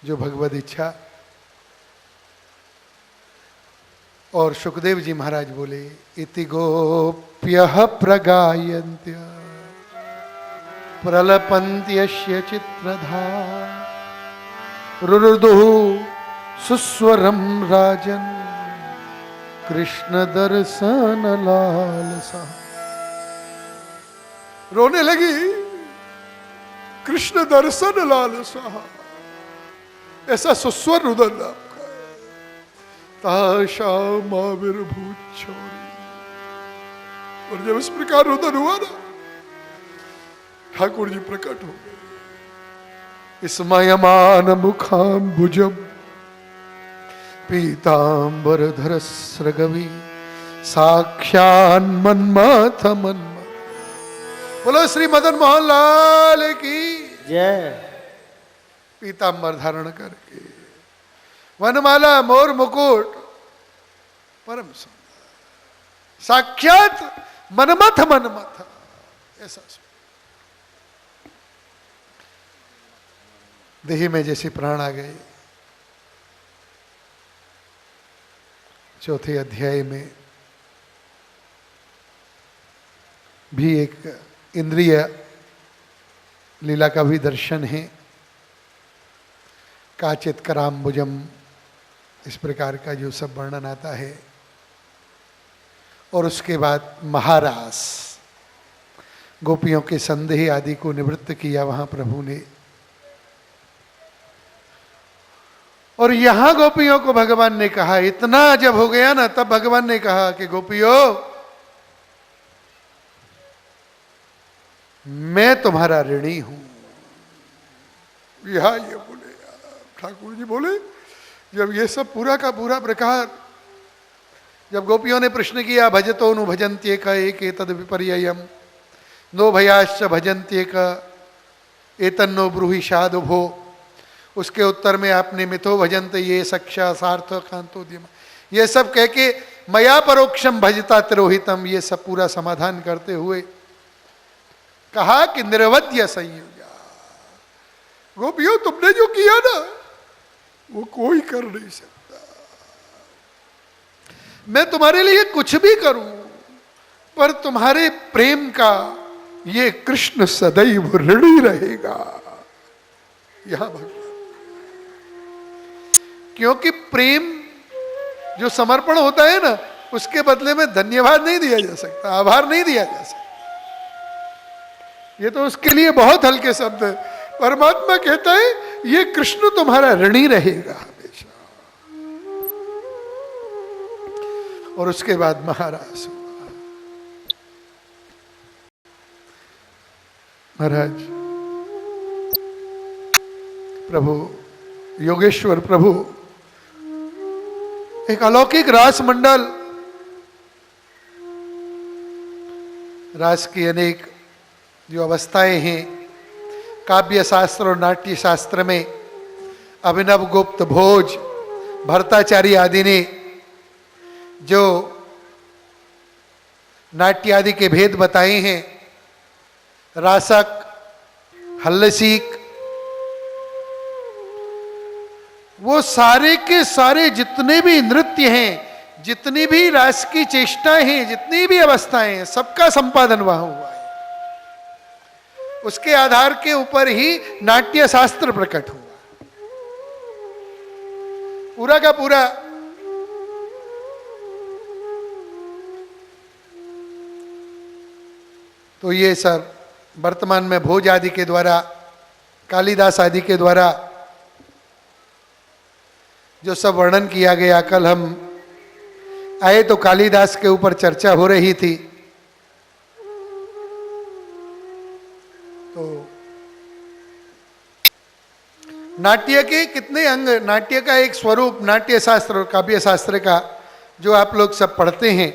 जो भगवद इच्छा। और सुखदेव जी महाराज बोले, इति गोप्यः प्रगायन्त्य प्रलपन्त्यस्य चित्रधा रुरुदुः सुस्वरं राजन् कृष्ण दर्शन लालसा। रोने लगी, कृष्ण दर्शन लालसा, ऐसा सुस्वर रुदन आपका है। ताशामाविर्भूत चौरी। और जब इस प्रकार रुदन हुआ ना, ठाकुर जी प्रकट हो गए। स्मयमान मुखाम्बुजम पीतांबरधर स्रगवी साक्षान मन्मथ मन्मथ। बोलो श्री मदन मोहन लाल की जय। पीतांबर धारण करके, वनमाला, मोर मुकुट, परम सुंदर, साक्षात मनमथ मनमथ, ऐसा देही में जैसे प्राण आ गए। चौथे अध्याय में भी एक इंद्रिय लीला का भी दर्शन है। काचित कराम्बुजम, इस प्रकार का जो सब वर्णन आता है। और उसके बाद महारास, गोपियों के संदेह आदि को निवृत्त किया वहां प्रभु ने। और यहां गोपियों को भगवान ने कहा, इतना जब हो गया ना, तब भगवान ने कहा कि गोपियों, मैं तुम्हारा ऋणी हूं। यहां ये बोले, ठाकुर जी बोले, जब ये सब पूरा का पूरा प्रकार, जब गोपियों ने प्रश्न किया, भजतो नु भजन्त्येक एक एतद विपर्ययम् नो भयाश्च भजन्त्येक एतन्नो ब्रूहि साधुभो, उसके उत्तर में आपने मिथो भजन्त ये सक्षा सार्थ कांतोद्यम, ये सब कह के मया परोक्षम भजता तिरोहितम, ये सब पूरा समाधान करते हुए कहा कि निर्वध्य संयुजा। गोपियों, तुमने जो किया ना, वो कोई कर नहीं सकता। मैं तुम्हारे लिए कुछ भी करूं, पर तुम्हारे प्रेम का ये कृष्ण सदैव ऋणी रहेगा। यहां भगवान, क्योंकि प्रेम जो समर्पण होता है ना, उसके बदले में धन्यवाद नहीं दिया जा सकता, आभार नहीं दिया जा सकता। ये तो उसके लिए बहुत हल्के शब्द है। परमात्मा कहता है, ये कृष्ण तुम्हारा ऋणी रहेगा हमेशा। और उसके बाद महाराज हुआ। महाराज प्रभु योगेश्वर प्रभु एक अलौकिक रास मंडल, रास की अनेक जो अवस्थाएं हैं, काव्य शास्त्र और नाट्य शास्त्र में अभिनव गुप्त भोज भरताचार्य आदि ने जो नाट्य आदि के भेद बताए हैं, रासक, हल्लसीक, वो सारे के सारे जितने भी नृत्य हैं, जितनी भी रास की चेष्टाएं हैं, जितनी भी अवस्थाएं हैं, सबका संपादन वहां हुआ है। उसके आधार के ऊपर ही नाट्य शास्त्र प्रकट हुआ। पूरा का पूरा तो ये सब वर्तमान में भोज आदि के द्वारा, कालिदास आदि के द्वारा जो सब वर्णन किया गया। कल हम आए तो कालिदास के ऊपर चर्चा हो रही थी। तो नाट्य के कितने अंग, नाट्य का एक स्वरूप, नाट्य शास्त्र और काव्य शास्त्र का जो आप लोग सब पढ़ते हैं,